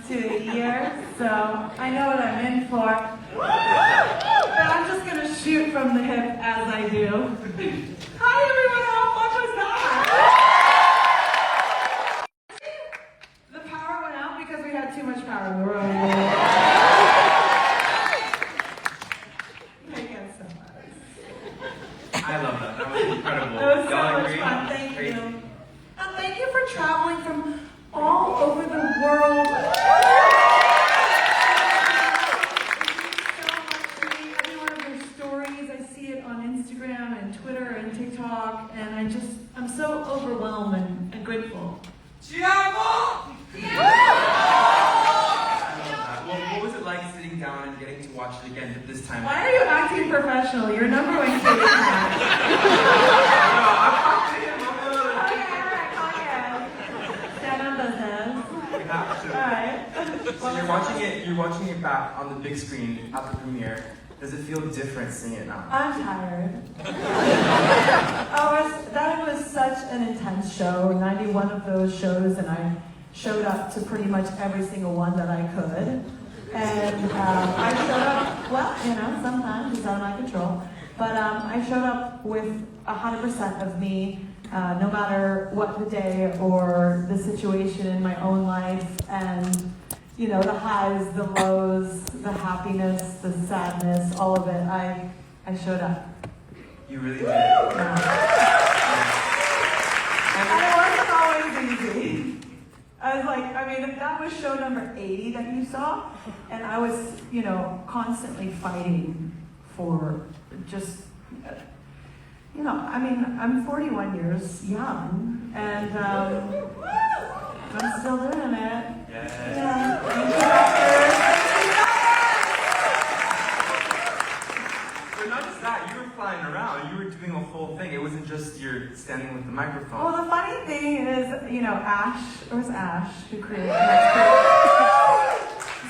to a year, so I know what I'm in for. But I'm just gonna shoot from the hip as I do. Hi everyone, how fun was that? The power went out because we had too much power in the room. I love that. That was incredible. It was so much fun. Thank you. And thank you for traveling from all over the world. It means so much to me. Every one of your stories, I see it on Instagram and Twitter and TikTok, and I'm so overwhelmed and grateful. I love that. Well, what was it like sitting down and getting to watch it again this time? Why are you acting professional? You're number one Katy fan. I'm talking to him. Stand on business. We have to. Alright. So you're watching it back on the big screen at the premiere. Does it feel different seeing it now? I'm tired. That was such an intense show. 91 of those shows, and I showed up to pretty much every single one that I could. And I showed up, well, sometimes it's out of my control, but I showed up with 100% of me, no matter what the day or the situation in my own life, and the highs, the lows, the happiness, the sadness, all of it, I showed up. You really did. Yeah. And it wasn't always easy. I was like, that was show number 80 that you saw, and I was, constantly fighting for just, I'm 41 years young, and I'm still doing it. Yes. Yeah. But not just that, you were flying around, you were doing a whole thing. It wasn't just you're standing with the microphone. Well, the funny thing is, Ash, it was Ash who created it.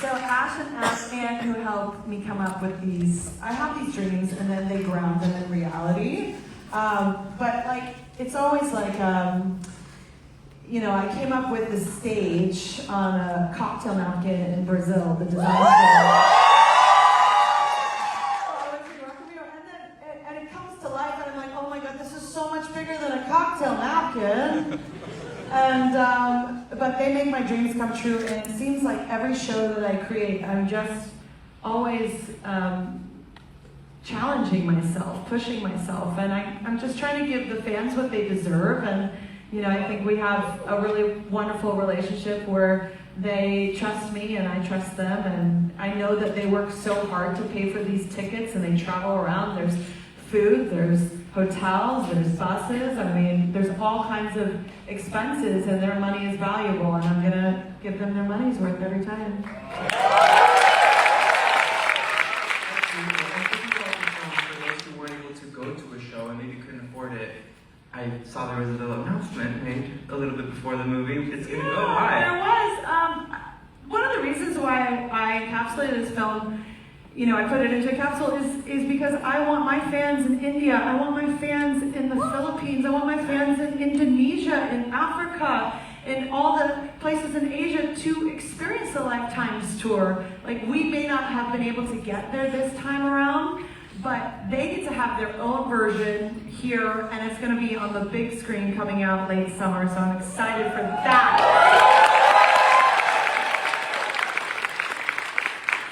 So Ash and Anne who helped me come up with these, I have these dreams and then they ground them in reality. But it's always I came up with this stage on a cocktail napkin in Brazil, the design show. And it comes to life, and I'm like, oh my god, this is so much bigger than a cocktail napkin. And but they make my dreams come true, and it seems like every show that I create, I'm just always challenging myself, pushing myself, and I'm just trying to give the fans what they deserve. And I think we have a really wonderful relationship where they trust me and I trust them, and I know that they work so hard to pay for these tickets, and they travel around. There's food, there's hotels, there's buses, there's all kinds of expenses, and their money is valuable, and I'm gonna give them their money's worth every time. For those who weren't able to go to a show and maybe couldn't afford it, I saw there was a little announcement made a little bit before the movie. It's gonna go live. There was. One of the reasons why I encapsulated this film, I put it into a capsule, is because I want my fans in India, I want my fans in the Philippines, I want my fans in Indonesia, in Africa, in all the places in Asia to experience the Lifetimes tour. We may not have been able to get there this time around, but they get to have their own version here, and it's going to be on the big screen coming out late summer, so I'm excited for that.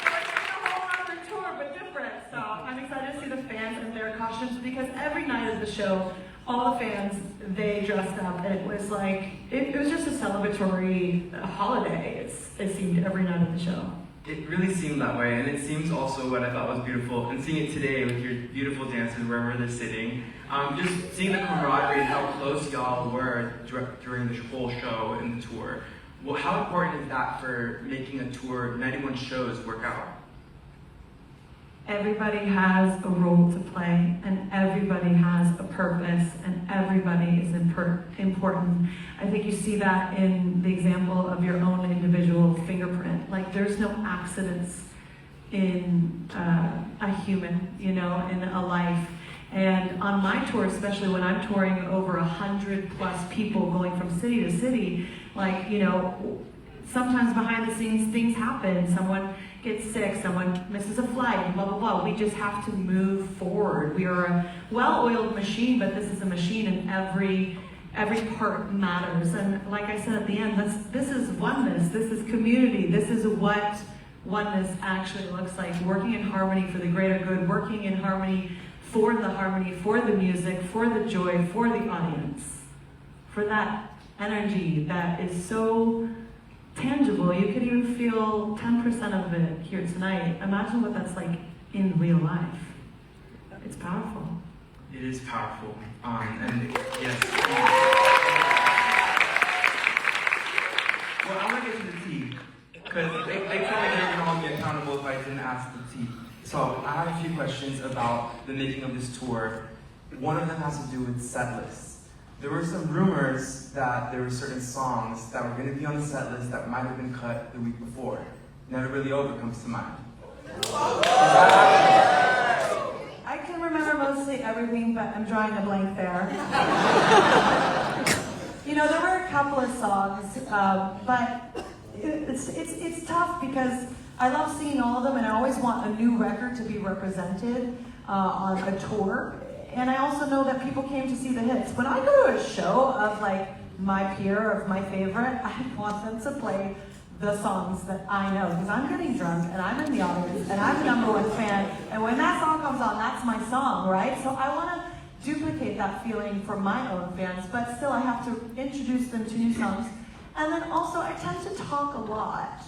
So it's a whole other tour, but different. So I'm excited to see the fans in their costumes, because every night of the show, all the fans, they dressed up, and it was it was just a celebratory holiday. It seemed every night of the show. It really seemed that way, and it seems also what I thought was beautiful, and seeing it today with your beautiful dancers wherever they're sitting, just seeing the camaraderie and how close y'all were during the whole show and the tour. Well, how important is that for making a tour, 91 shows, work out? Everybody has a role to play, and everybody has a purpose, and everybody is important. I think you see that in the example of your own individual fingerprint. There's no accidents in a human, in a life. And on my tour, especially when I'm touring over 100+ people going from city to city, sometimes behind the scenes things happen. Someone gets sick, someone misses a flight, blah, blah, blah. We just have to move forward. We are a well-oiled machine, but this is a machine and every part matters. And like I said at the end, this is oneness, this is community, this is what oneness actually looks like. Working in harmony for the greater good, working in harmony, for the music, for the joy, for the audience, for that energy that is so tangible. You could even feel 10% of it here tonight. Imagine what that's like in real life. It's powerful. It is powerful. And yes. Well, I want to get to the tea. Because they told me they were going to hold me accountable if I didn't ask the tea. So I have a few questions about the making of this tour. One of them has to do with set lists. There were some rumors that there were certain songs that were going to be on the set list that might have been cut the week before. Never Really Over comes to mind. I can remember mostly everything, but I'm drawing a blank there. You know, there were a couple of songs, but it's tough because I love seeing all of them, and I always want a new record to be represented on a tour. And I also know that people came to see the hits. When I go to a show of like my peer, of my favorite, I want them to play the songs that I know, because I'm getting drunk and I'm in the audience and I'm the #1 fan, and when that song comes on, that's my song, right? So I want to duplicate that feeling for my own fans, but still I have to introduce them to new songs. And then also I tend to talk a lot.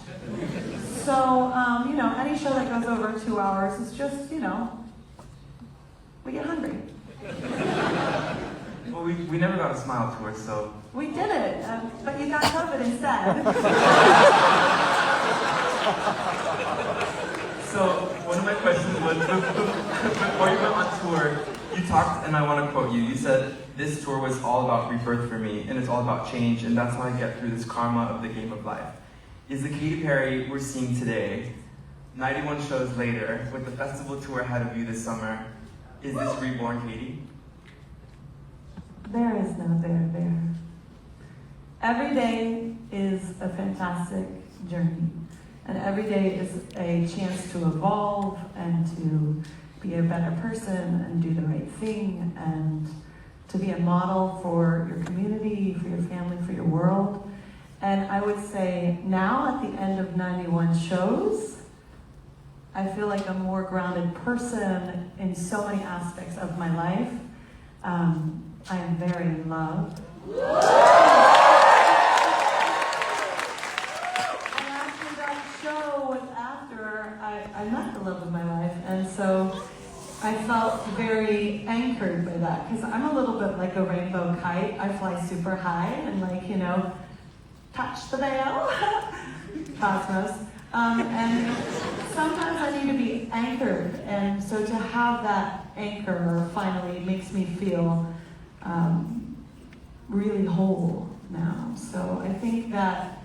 So, you know, any show that goes over 2 hours is just, you know, we get hungry. Well, we never got a smile tour, so... We did it, but you got COVID instead. So, one of my questions was, before you went on tour, you talked, and I want to quote you, you said, "This tour was all about rebirth for me, and it's all about change, and that's how I get through this karma of the game of life." Is the Katy Perry we're seeing today, 91 shows later, with the festival tour ahead of you this summer, is this reborn Katy? There is no there. Every day is a fantastic journey, and every day is a chance to evolve and to be a better person and do the right thing and to be a model for your community, for your family, for your world. And I would say now at the end of 91 shows, I feel like a more grounded person in so many aspects of my life. I am very in love. And after that show was after I met the love of my life, and so I felt very anchored by that, because I'm a little bit like a rainbow kite. I fly super high and, like, you know, touch the veil, cosmos. And sometimes I need to be anchored, and so to have that anchor finally makes me feel really whole now. So I think that,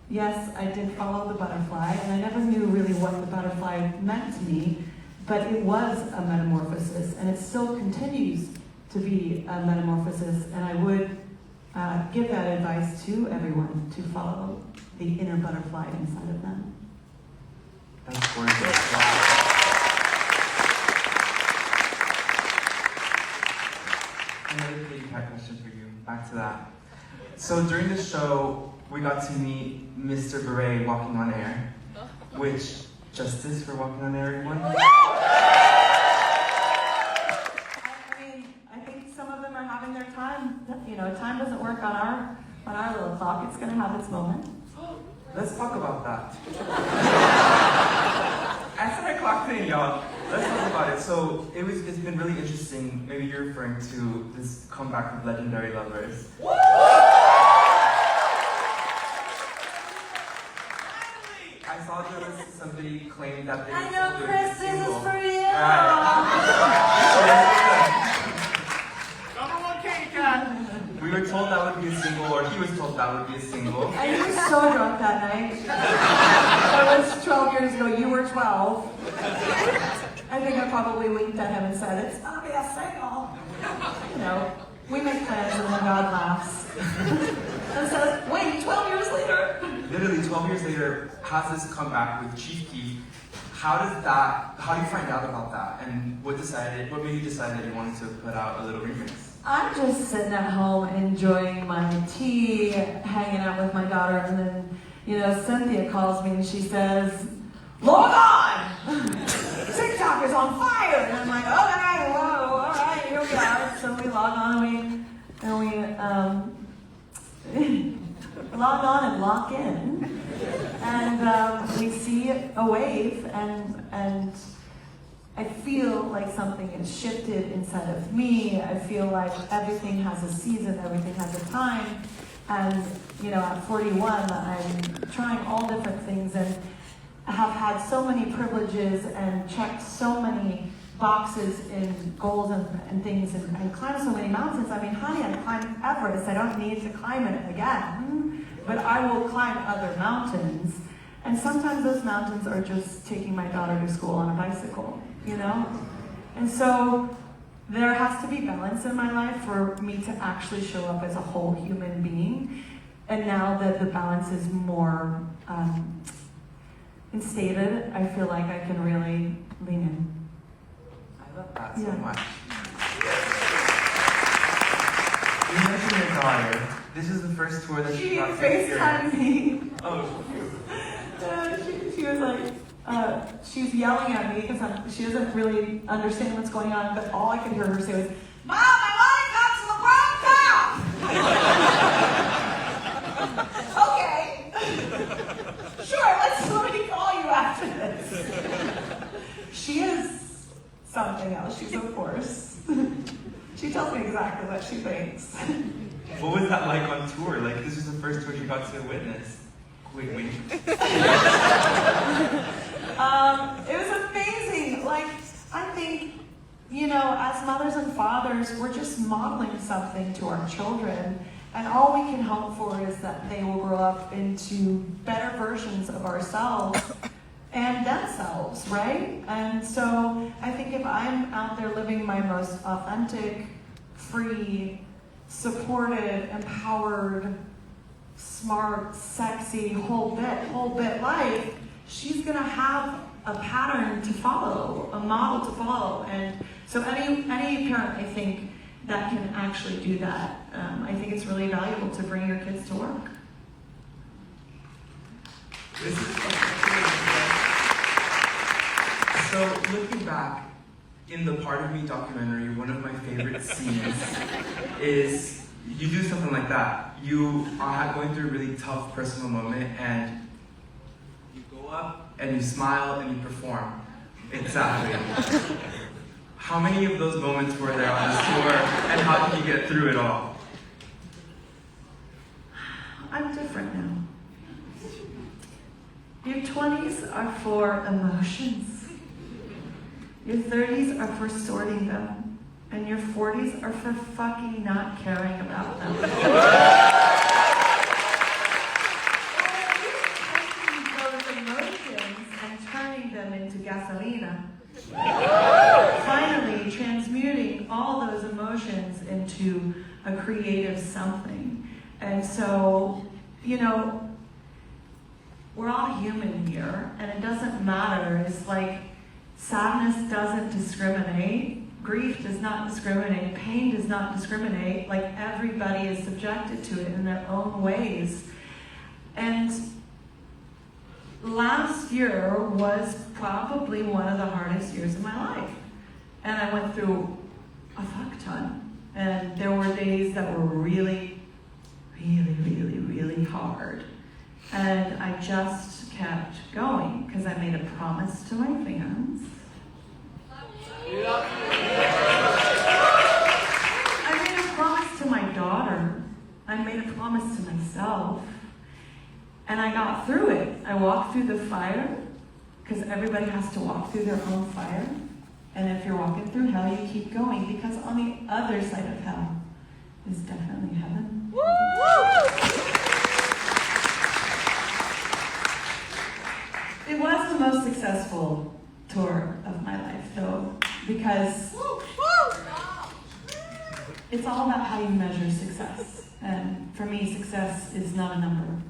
yes, I did follow the butterfly, and I never knew really what the butterfly meant to me, but it was a metamorphosis, and it still continues to be a metamorphosis, and I would give that advice to everyone, to follow the inner butterfly inside of them. That's gorgeous. Another Katy Perry question for you. Back to that. So during the show, we got to meet Mr. Beret walking on air. Which, justice for walking on air, everyone? I mean, I think some of them are having their time. You know, time doesn't work on our little clock. It's going to have its moment. Let's talk about that. As I clocked in, y'all, let's talk about it. So it's been really interesting. Maybe you're referring to this comeback of Legendary Lovers. I saw there was somebody claimed that they I know, Chris, this is for you. We were told that would be a single, or he was told that would be a single. I was so drunk that night. That was 12 years ago. You were 12. I think I probably winked at him and said, "It's gonna be a single." You know, we make plans and then God laughs and says, "Wait, 12 years later." literally 12 years later, has this comeback with Chief Keef. How do you find out about that? And what made you decide that you wanted to put out a little remix? I'm just sitting at home enjoying my tea, hanging out with my daughter, and then, Cynthia calls me and she says, "Log on! TikTok is on fire!" And I'm like, "Okay, whoa, all right, here we are." So we log on and we log on and lock in, and we see a wave, and I feel like something has shifted inside of me. I feel like everything has a season, everything has a time, and at 41, I'm trying all different things, and I have had so many privileges and checked so many boxes in goals and things, and climbed so many mountains. I mean, honey, I climbed Everest. I don't need to climb it again, but I will climb other mountains. And sometimes those mountains are just taking my daughter to school on a bicycle, And so there has to be balance in my life for me to actually show up as a whole human being. And now that the balance is more instated, I feel like I can really lean in. I love that so much. You mentioned your daughter. This is the first tour that she got to FaceTimed me. Oh, cute. She was like, she was yelling at me because she doesn't really understand what's going on, but all I could hear her say was, "Mom, my lollipops in the wrong cup!" Okay. Sure, let me call you after this. She is something else. She's a force. She tells me exactly what she thinks. What was that like on tour? Like, this was the first tour she got to witness. Wink, wink. It was amazing. Like, I think, as mothers and fathers, we're just modeling something to our children. And all we can hope for is that they will grow up into better versions of ourselves and themselves, right? And so I think if I'm out there living my most authentic, free, supported, empowered, smart, sexy, whole bit life, she's gonna have a pattern to follow, a model to follow. And so any parent, I think, that can actually do that, I think it's really valuable to bring your kids to work. So looking back, in the Part of Me documentary, one of my favorite scenes is you do something like that. You are going through a really tough personal moment and you go up and you smile and you perform. Exactly. How many of those moments were there on this tour and how did you get through it all? I'm different now. Your 20s are for emotions. Your 30s are for sorting them. And your 40s are for fucking not caring about them. Those emotions and turning them into gasolina. Finally transmuting all those emotions into a creative something. And so, we're all human here, and it doesn't matter. It's like sadness doesn't discriminate, grief does not discriminate, pain does not discriminate. Like, everybody is subjected to it in their own ways. And last year was probably one of the hardest years of my life. And I went through a fuck ton. And there were days that were really, really, really, really hard. And I just kept going because I made a promise to my fans. I made a promise to my daughter. I made a promise to myself. And I got through it. I walked through the fire because everybody has to walk through their own fire. And if you're walking through hell, you keep going because on the other side of hell is definitely heaven. It was the most successful tour of my life, though, because it's all about how you measure success. And for me, success is not a number.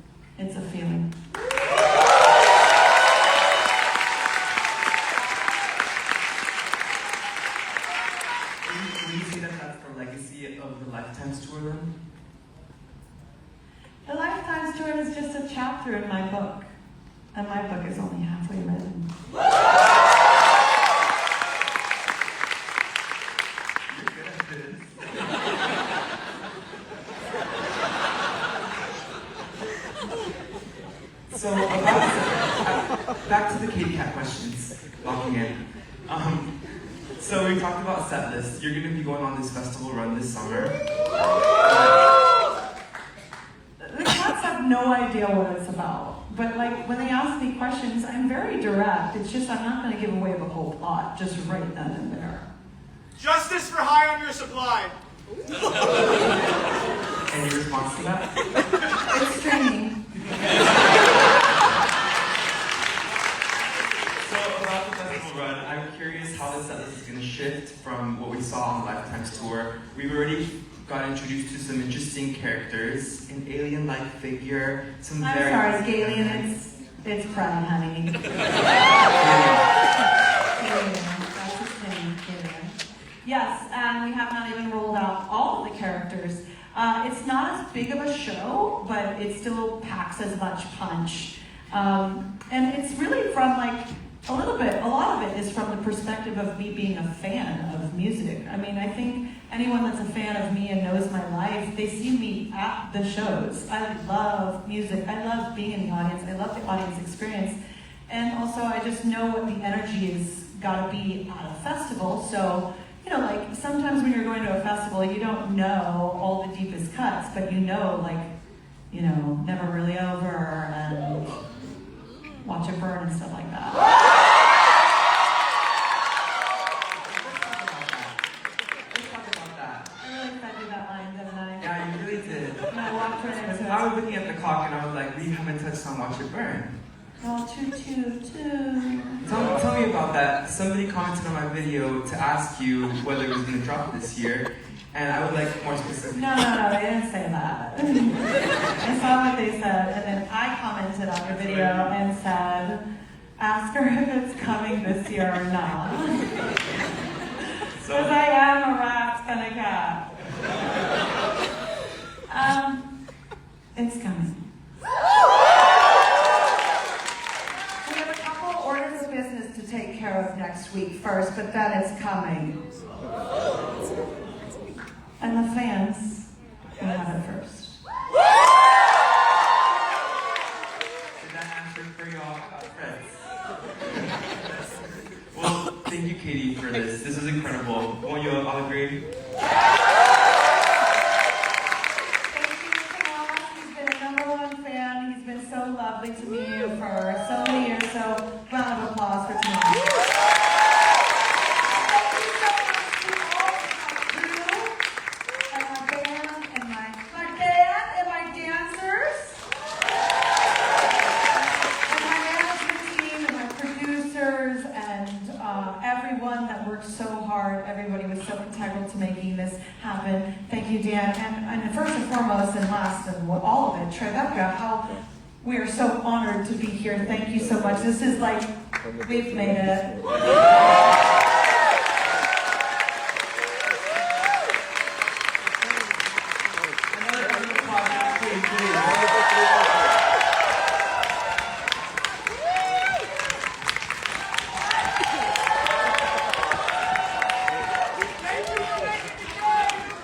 It's a feeling. Would you say that that's the legacy of the Lifetimes tour then? The Lifetimes tour is just a chapter in my book, and my book is only halfway written. You're good at this. So back to the Katy Cat questions, locking in. So we talked about set list. You're going to be going on this festival run this summer. The cats have no idea what it's about. But like when they ask me questions, I'm very direct. It's just I'm not going to give away the whole plot, just right then and there. Justice for high on your supply. Any response to that? It's training. So about the festival run, I'm curious how the set list is going to shift from what we saw on the Lifetimes tour. We've already got introduced to some interesting characters, an alien-like figure, some I'm very... sorry, Galen, it's Pride, honey. Galen, that's his name, Galen. Yes, and we have not even rolled out all of the characters. It's not as big of a show, but it still packs as much punch. And it's really from like, a lot of it is from the perspective of me being a fan of music. I mean, I think anyone that's a fan of me and knows my life, they see me at the shows. I love music. I love being in the audience. I love the audience experience. And also, I just know what the energy is gotta be at a festival. So, you know, like sometimes when you're going to a festival, you don't know all the deepest cuts, but you know, like, you know, Never Really Over and Watch It Burn and stuff like that. Yeah, you really did. And I walked right into it. I was looking at the clock and I was like, we haven't touched on Watch It Burn. Oh, choo choo choo. Tell me about that. Somebody commented on my video to ask you whether it was going to drop this year, and I would like more specific. No, they didn't say that. I saw what they said, and then I commented on your video and said, ask her if it's coming this year or not. Because I am a rat and a cat. It's coming. We have a couple orders of business to take care of next week first, but then it's coming. And the fans will have it first. Did that answer for y'all, friends? Well, thank you, Katy, for this. This is incredible. Won't you all agree? Lovely to meet you for so many years, so round of applause for tonight. Thank you so much to all of my crew and my band and my dancers and my management team and my producers and everyone that worked so hard. Everybody was so integral to making this happen. Thank you, Dan, and first and foremost and last and all of it, Tribeca, we are so honored to be here. Thank you so much. This is like, we've made it.